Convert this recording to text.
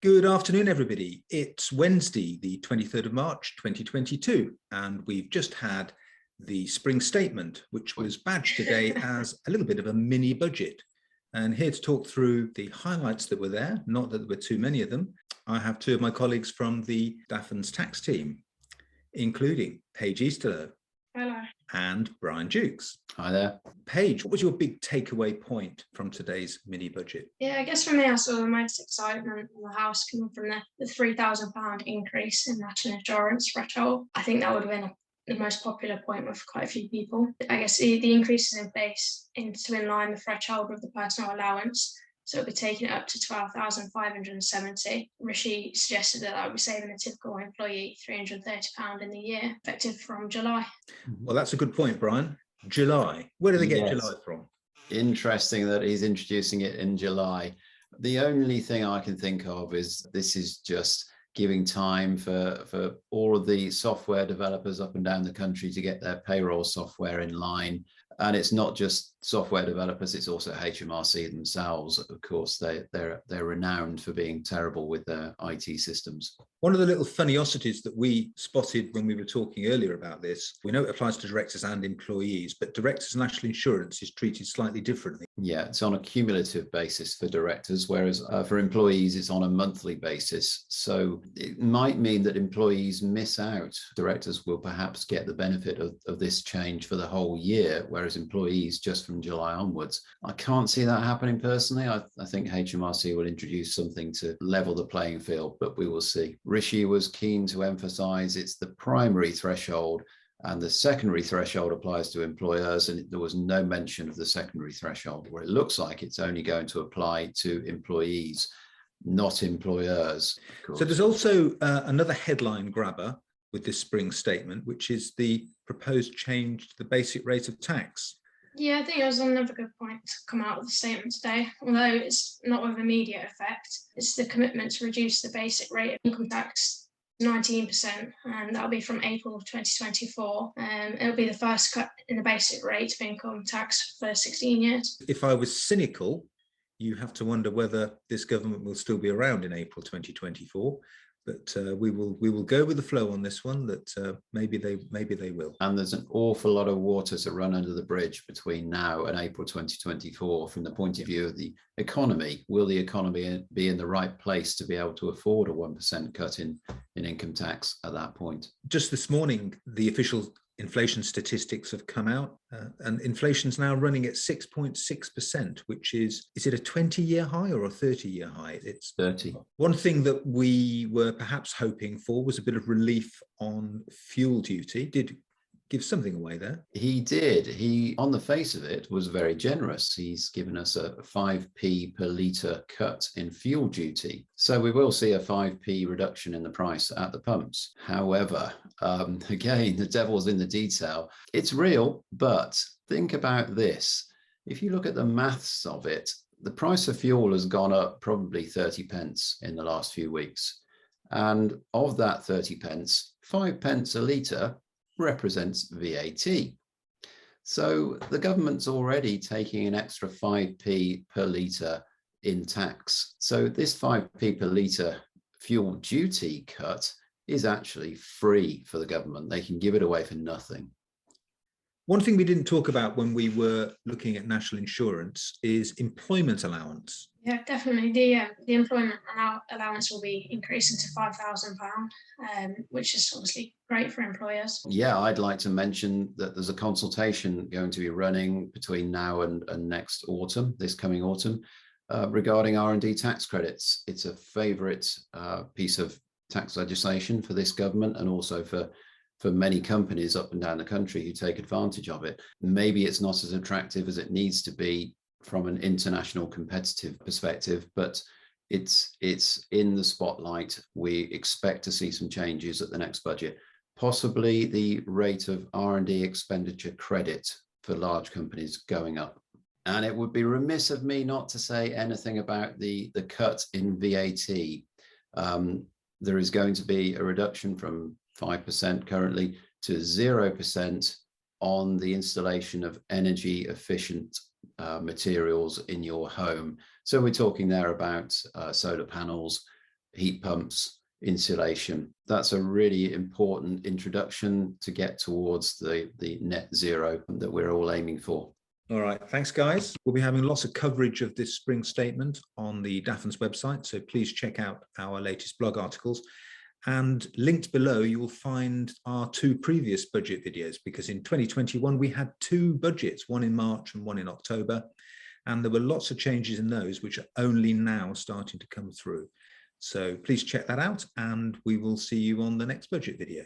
Good afternoon, everybody. It's Wednesday, the 23rd of March, 2022, and we've just had the spring statement, which was badged today as a little bit of a mini budget. And here to talk through the highlights that were there, not that there were too many of them, I have two of my colleagues from the Dafferns tax team, including Paige Easterlow. Hello. And Brian Jukes. Hi there. Paige, what was your big takeaway point from today's mini budget? Yeah, I guess for me, I saw the most excitement in the House coming from the £3,000 increase in national insurance threshold. I think that would have been the most popular point with quite a few people. I guess the increases in base into in line the threshold with the personal allowance. So it'll be taking it up to 12,570. Rishi suggested that I would be saving a typical employee £330 in the year, effective from July. Well, that's a good point, Brian. July. Where do they get July from? Interesting that he's introducing it in July. The only thing I can think of is this is just giving time for all of the software developers up and down the country to get their payroll software in line. And it's not just software developers, it's also HMRC themselves. Of course, they're renowned for being terrible with their IT systems. One of the little funniosities that we spotted when we were talking earlier about this, we know it applies to directors and employees, but directors' national insurance is treated slightly differently. Yeah, it's on a cumulative basis for directors, whereas for employees, it's on a monthly basis. So it might mean that employees miss out. Directors will perhaps get the benefit of this change for the whole year, whereas employees just from July onwards. I can't see that happening personally. I think HMRC will introduce something to level the playing field, but we will see. Rishi was keen to emphasize it's the primary threshold and the secondary threshold applies to employers, and there was no mention of the secondary threshold, where it looks like it's only going to apply to employees, not employers. So there's also another headline grabber with this spring statement, which is the proposed change to the basic rate of tax. Yeah, I think it was another good point to come out of the statement today. Although it's not with immediate effect, it's the commitment to reduce the basic rate of income tax 19%, and that'll be from April 2024. It'll be the first cut in the basic rate of income tax for 16 years. If I was cynical, you have to wonder whether this government will still be around in April 2024. But we will go with the flow on this one. That maybe they will. And there's an awful lot of water to run under the bridge between now and April 2024 from the point of view of the economy. Will the economy be in the right place to be able to afford a 1% cut in income tax at that point? Just this morning, the official inflation statistics have come out, and inflation's now running at 6.6%, which is it a 20-year high or a 30-year high? It's 30. One thing that we were perhaps hoping for was a bit of relief on fuel duty. Did give something away there. He did. He, on the face of it, was very generous. He's given us a 5p per litre cut in fuel duty. So we will see a 5p reduction in the price at the pumps. However, again, the devil's in the detail. It's real, but think about this. If you look at the maths of it, the price of fuel has gone up probably 30 pence in the last few weeks. And of that 30 pence, 5 pence a litre represents VAT. So the government's already taking an extra 5p per litre in tax. So this 5p per litre fuel duty cut is actually free for the government. They can give it away for nothing. One thing we didn't talk about when we were looking at national insurance is employment allowance. Yeah, definitely. The employment allowance will be increasing to £5,000, which is obviously great for employers. Yeah, I'd like to mention that there's a consultation going to be running between now and next autumn, this coming autumn, regarding R&D tax credits. It's a favourite piece of tax legislation for this government and also for many companies up and down the country who take advantage of it. Maybe it's not as attractive as it needs to be from an international competitive perspective, but it's in the spotlight. We expect to see some changes at the next budget, possibly the rate of R&D expenditure credit for large companies going up. And it would be remiss of me not to say anything about the cut in VAT. There is going to be a reduction from 5% currently to 0% on the installation of energy efficient materials in your home. So we're talking there about solar panels, heat pumps, insulation. That's a really important introduction to get towards the net zero that we're all aiming for. All right, thanks guys. We'll be having lots of coverage of this spring statement on the Dafferns website, so please check out our latest blog articles. And linked below, you will find our 2 previous budget videos, because in 2021 we had 2 budgets, one in March and one in October. And there were lots of changes in those which are only now starting to come through. So please check that out, and we will see you on the next budget video.